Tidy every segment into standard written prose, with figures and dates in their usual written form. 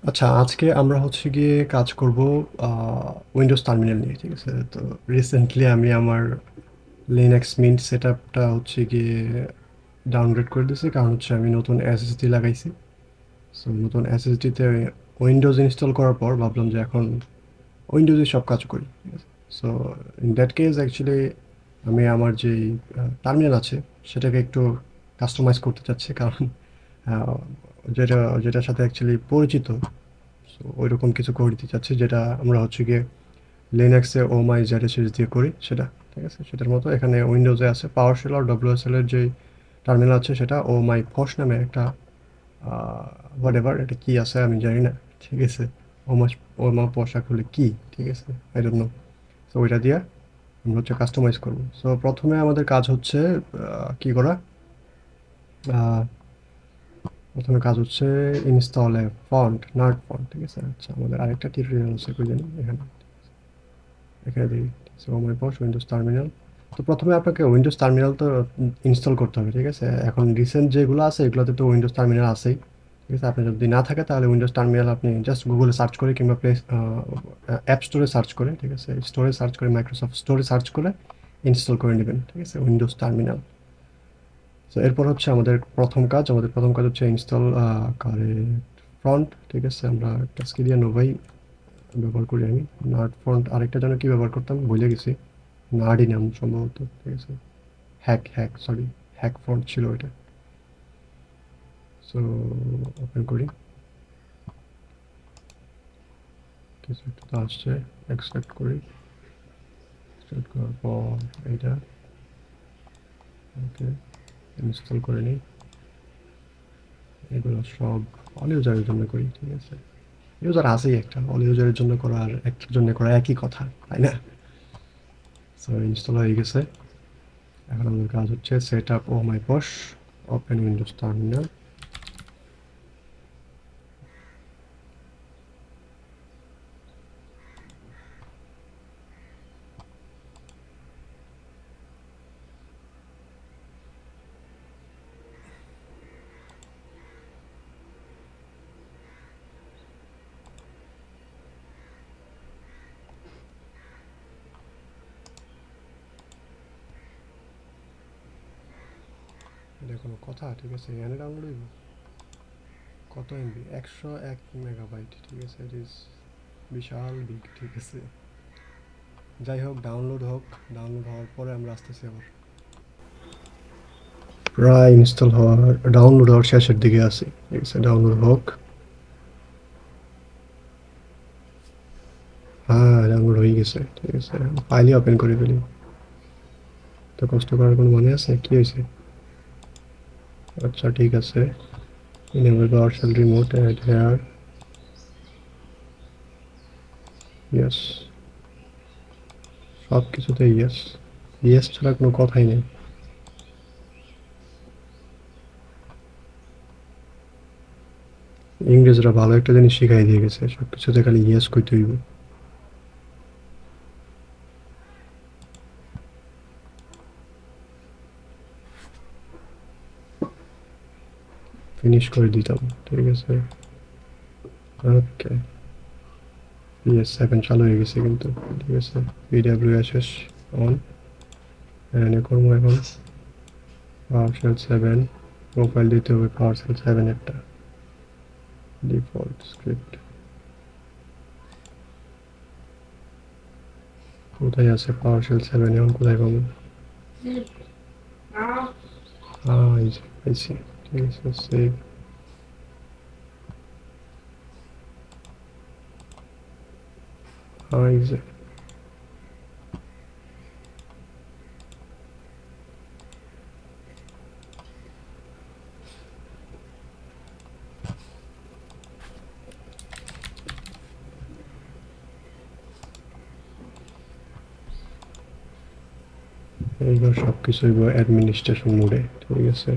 আচ্ছা, আজকে আমরা হচ্ছে গিয়ে কাজ করব আ উইন্ডোজ টার্মিনাল নিয়ে, ঠিক আছে? তো রিসেন্টলি আমি আমার Linux Mint সেটআপটা হচ্ছে গিয়ে ডাউনগ্রেড করে দিয়েছি। কারণ হচ্ছে আমি নতুন এসএসডি লাগাইছি। সো নতুন এসএসডিতে উইন্ডোজ ইনস্টল করার পর ভাবলাম যে এখন উইন্ডোজে সব কাজ করি, ঠিক আছে? So in that case actually আমি আমার যেই টার্মিনাল আছে সেটাকে একটু কাস্টমাইজ করতে চাচ্ছি। কারণ আ যেটা যেটার সাথে অ্যাকচুয়ালি পরিচিত, সো ওইরকম কিছু করে দিতে চাচ্ছি যেটা আমরা হচ্ছে গিয়ে লিনাক্সে ওমাই জেডএসএস দিয়ে করি সেটা, ঠিক আছে? সেটার মতো এখানে উইন্ডোজে আছে পাওয়ারশেল আর ডব্লিউএসএল এর যে টার্মিনাল আছে সেটা মাই ফস নামে একটা হোয়াট এভার এটা কি আছে আমি জানি না, ঠিক আছে? ওমা ওমা পোশাক হলে কি, ঠিক আছে? I don't know. সো ওইটা দিয়ে আমরা হচ্ছে কাস্টমাইজ করবো। সো প্রথমে আমাদের কাজ হচ্ছে কি করা, আহ, প্রথমে কাজ হচ্ছে ইনস্টলে ফন্ট নার্ড ফন্ট, ঠিক আছে? আচ্ছা, আমাদের আরেকটা টিউটোরিয়াল আছে কই জানি এখানে, এখানে দিই। So my posh Windows terminal. তো প্রথমে আপনাকে উইন্ডোজ টার্মিনাল তো ইনস্টল করতে হবে, ঠিক আছে? এখন রিসেন্ট যেগুলো আছে এগুলোতে তো উইন্ডোজ টার্মিনাল আছেই, ঠিক আছে? আপনি যদি না থাকে তাহলে উইন্ডোজ টার্মিনাল আপনি জাস্ট গুগলে সার্চ করে কিংবা প্লে অ্যাপ স্টোরে সার্চ করে, ঠিক আছে? স্টোরে সার্চ করে মাইক্রোসফট স্টোরে সার্চ করে ইনস্টল করে নেবেন, ঠিক আছে? Windows terminal. তো এরপর হচ্ছে আমাদের প্রথম কাজ হচ্ছে ইনস্টল করে ফ্রন্ট, ঠিক আছে? আমরা ক্যাসকেডিয়া নোভাই ব্যবহার করি আমি। নাট ফন্ট আরেকটা যেন কি ব্যবহার করতাম ভুলে গেছি, নাডই নাম সম্ভবত, ঠিক আছে? সরি, হ্যাক ফন্ট ছিল ওইটা। সো ওপেন করি, কিছু একটা তো আসছে, এক্সট্রাক্ট করি। এক্সট্রাক্ট করার পর এইটা ওকে ইনস্টল করে নিই। এগুলো সব অল ইউজারের জন্য করি, ঠিক আছে? ইউজার আছেই একটা, অল ইউজারের জন্য করা আর একটার জন্য করা একই কথা, তাই না? সো ইনস্টল হয়ে গেছে। এখন আমাদের কাজ হচ্ছে সেট আপ ও মাই পশ, ওপেন উইন্ডোজ টার্মিনাল। এটা কোনো কথা, ঠিক আছে? এখানে ডাউনলোড হইব কত এমবি, 101 মেগাবাইট, ঠিক আছে? ইট ইজ বিশাল বিগ, ঠিক আছে? যাই হোক, ডাউনলোড হোক। ডাউনলোড হওয়ার পরে আমরা আসতেছি আবার। প্রায় ইনস্টল হওয়ার, ডাউনলোড হওয়ার শেষের দিকে আছি, ঠিক আছে? ডাউনলোড হোক। হ্যাঁ, ডাউনলোড হয়ে গেছে, ঠিক আছে? ফাইলই ওপেন করে ফেলি। তো কষ্ট করার কোনো মানে আছে? কি হয়েছে? আচ্ছা, ঠিক আছে। Enable PowerShell remote add here, yes. সব কিছুতে ইয়েস, ইয়েস ছাড়া কোনো কথাই নেই। ইংরেজরা ভালো একটা জিনিস শিখাই দিয়ে গেছে, সব কিছুতে খালি ইয়েস কইতে হইব। ফিনিশ করে দিতাম, ঠিক আছে? ওকে, PS7 চালু হয়ে গেছে কিন্তু, ঠিক আছে? PWSS অন, এনে করবো এখন পাওয়ারশেল 7, প্রোফাইল দিতে হবে পাওয়ারশেল 7 একটা ডিফল্ট স্ক্রিপ্ট। কোথায় আছে পাওয়ারশেল 7? এখন কোথায় পাবো? এই যে পাইছি, ঠিক আছে? সেভ। এই যে এইবার সব কিছু হইব অ্যাডমিনিস্ট্রেশন মোডে, ঠিক আছে?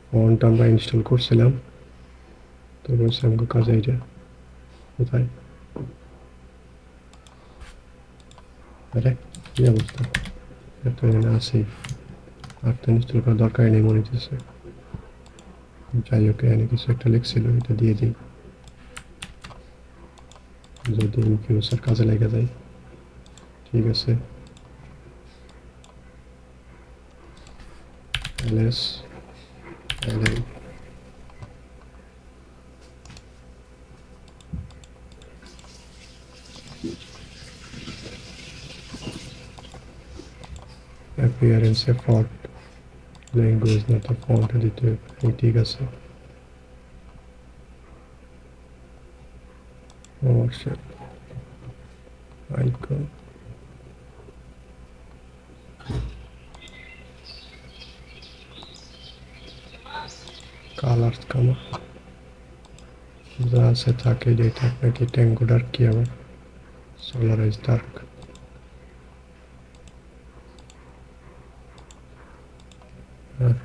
ফন্ট আমরা ইনস্টল করছিলাম, তো বলছে আমাকে কাজ এইটা কোথায়? আরে কি অবস্থা, এত এখানে আছেই, আর তো ইনস্টল করার দরকারই নেই মনে হচ্ছে। যাই হোক, এখানে কিছু একটা লিখছিল, এটা দিয়ে দিই। যদি ইন ফিউচার কাজে লেগে যায়। ঠিক আছে, ls ll appearance এ font ল্যাঙ্গুয়েজ না তো ফন্ট দিতে হবে। ঠিক আছে, অবশ্যই আইকন কালার কালার যা আছে থাকে যে থাক নাকি ট্যাঙ্গো ডার্ক কি আবার সোলারাইজ ডার্ক। হ্যাঁ,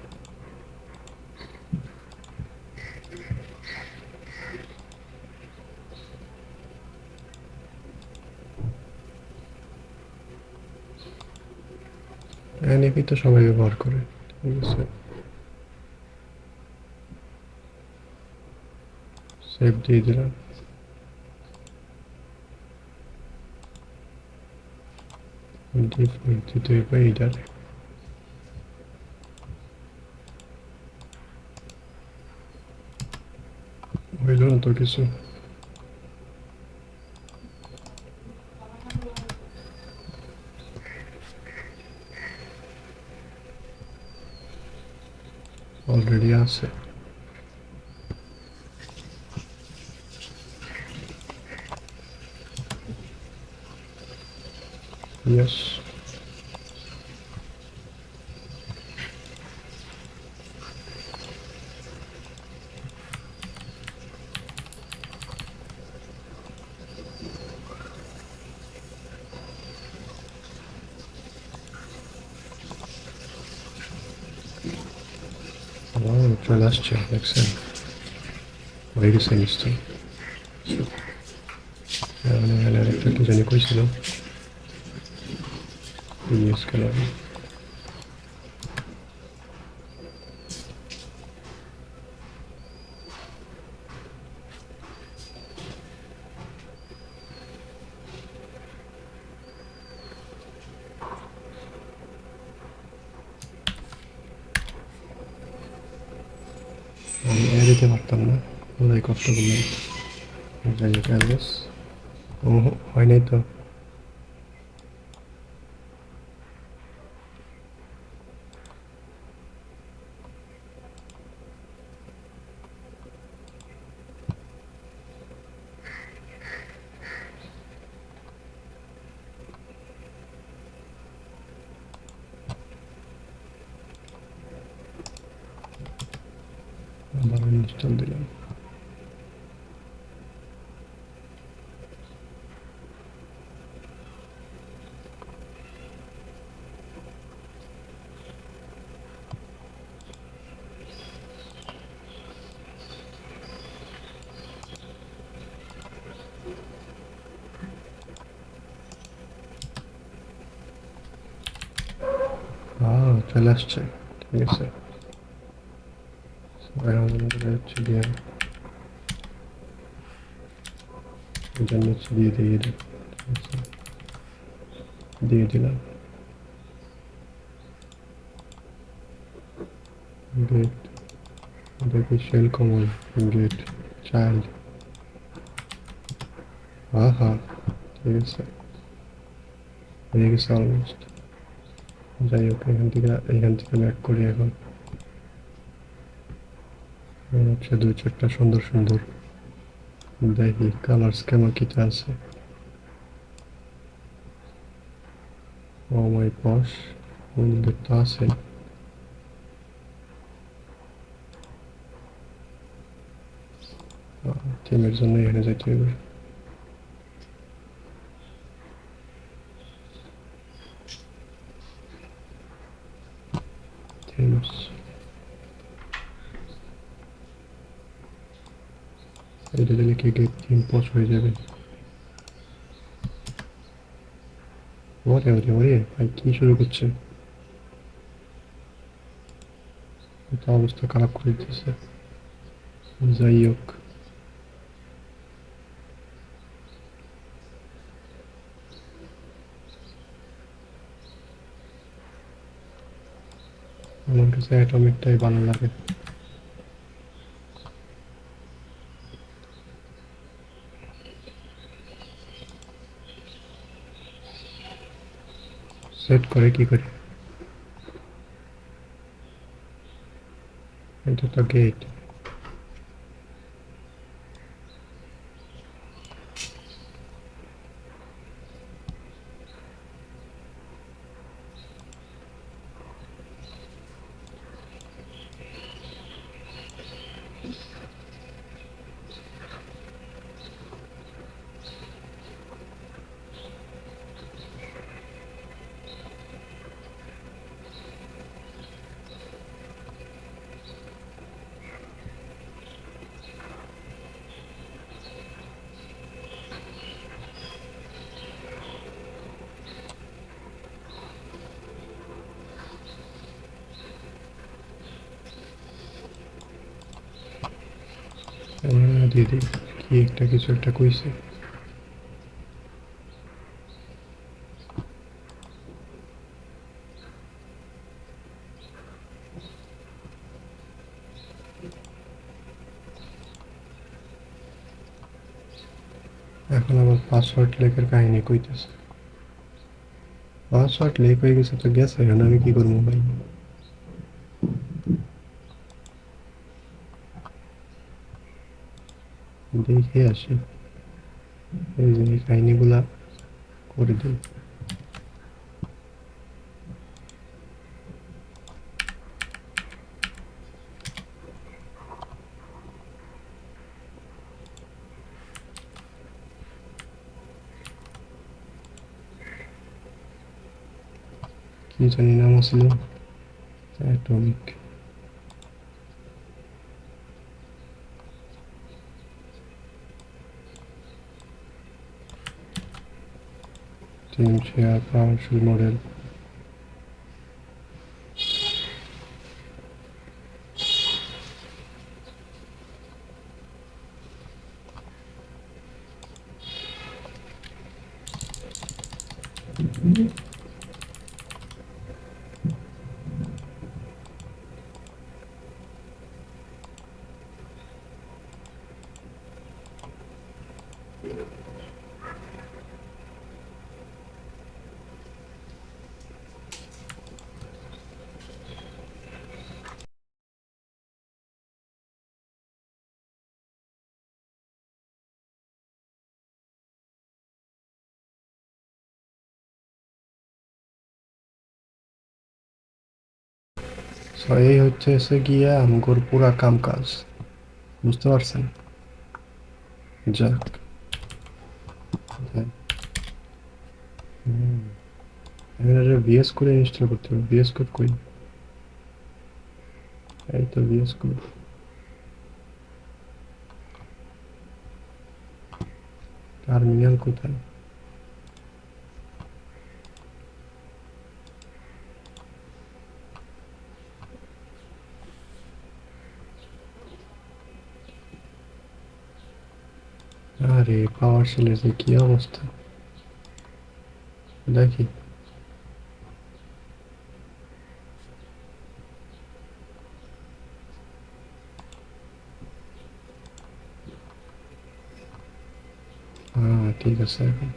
এনএপি তো সবাই ব্যবহার করে। ঠিক আছে, সেভ দিয়ে দিলাম। ডিফল্ট দিতে হবে এইটার। হইল না তো কিছু। অলরেডি আছে। ইয়েস, চলে আসছে দেখছেন, হয়ে গেছে নিশ্চয়। মানে একটা কি জানি কইছিল ইউজ কেন। আমি এনে দিতে পারতাম না, ওরাই কষ্ট করলাম। যাই হোক অ্যাড্রেস, ও হয় নাই তো। আবার ইনস্টল দিলাম। চলে আসছে। ঠিক আছে, এখন হচ্ছে গিয়ে এটা নিচে দিয়ে দিয়ে দিই। ঠিক আছে, দিয়ে দিলাম। গেট, দেখি শেল কমন, গেট চাইল্ড। হ্যাঁ হ্যাঁ, ঠিক আছে, হয়ে গেছে অলমোস্ট। যাই হোক, এখান থেকে ব্যাক করি এখন। হচ্ছে দুই চারটা সুন্দর সুন্দর দেখি কালার স্কেমা কিটা আছে। ও মাই পশ উইন্ডোটা আছে। থিমের জন্য এখানে যাইতে হবে। থিমস, এটা দিলে কি থিম পজ হয়ে যাবে। ওরে ওরে ওরে ভাই, কি শুরু করছে, এটা অবস্থা খারাপ করে দিতেছে। যাই হোক, আমার কাছে অ্যাটমিকটাই ভালো লাগে। সেট করে কি করে? এটা তো গেট। দিদি কি একটা কিছু একটা কইছে। এখন আবার পাসওয়ার্ড লেখার কাহিনী কইতেছে। পাসওয়ার্ড লেক হয়ে গেছে তো গেছে, এখন আমি কি করবো ভাই? দেখে আসি, এই যে এই কাহিনীগুলা করে দিই। কি জানি নাম ছিল, atomic. Team share powerful model. So এই হচ্ছে এসে গিয়া আমগোর পুরা কাম কাজ, বুঝতে পারছেন? যাক, এখানে ভিএস কোড ইনস্টল করতে হবে। ভিএস কোড কই? এই তো ভিএস কোড। টার্মিনাল কোথায়? আরে পাওয়ার সেলের যে কি অবস্থা দেখি। হ্যাঁ ঠিক আছে, এখন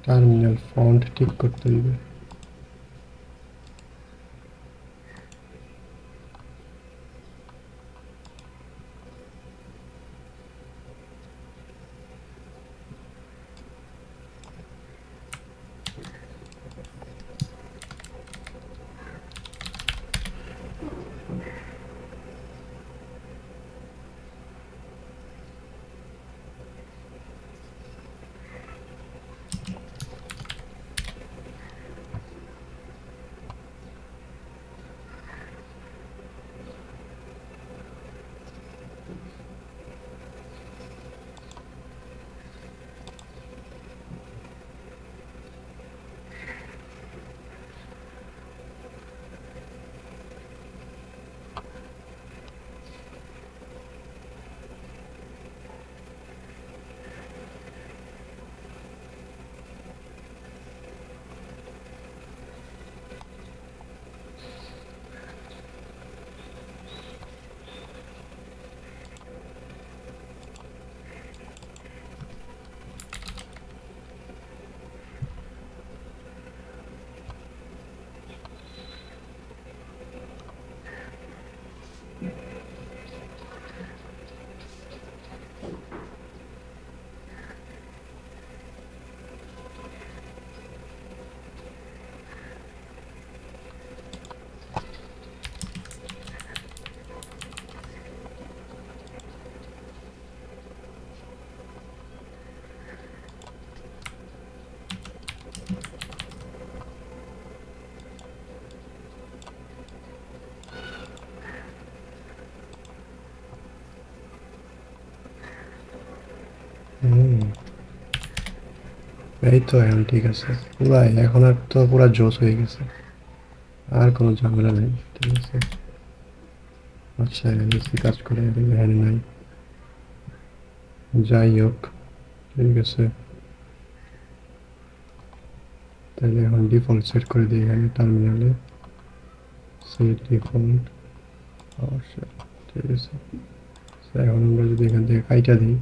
টার্মিনাল ফন্ট ঠিক করতে দিবে। হুম, এই তো এখন ঠিক আছে। পুরাই এখন আর তো পুরা জোশ হয়ে গেছে। আর কোনো ঝামেলা নেই। ঠিক আছে। আচ্ছা এসি কাজ করে এখানে নাই। যাই হোক, ঠিক আছে। তাহলে এখন ডিফল্ট সেট করে দিই এখানে টার্মিনালে। সেট ডিফল্ট অবশ্যই। ঠিক আছে। এখন আমরা যদি এখান থেকে কাইটা দিই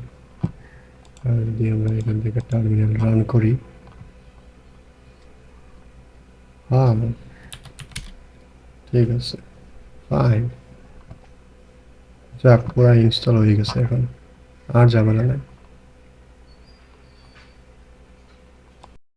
আর যদি আমরা এখান থেকে টার্মিনাল রান করি, হ্যাঁ ঠিক আছে, ফাইন। যাক পুরা ইনস্টল হয়ে গেছে এখন, আর ঝামেলা নাই।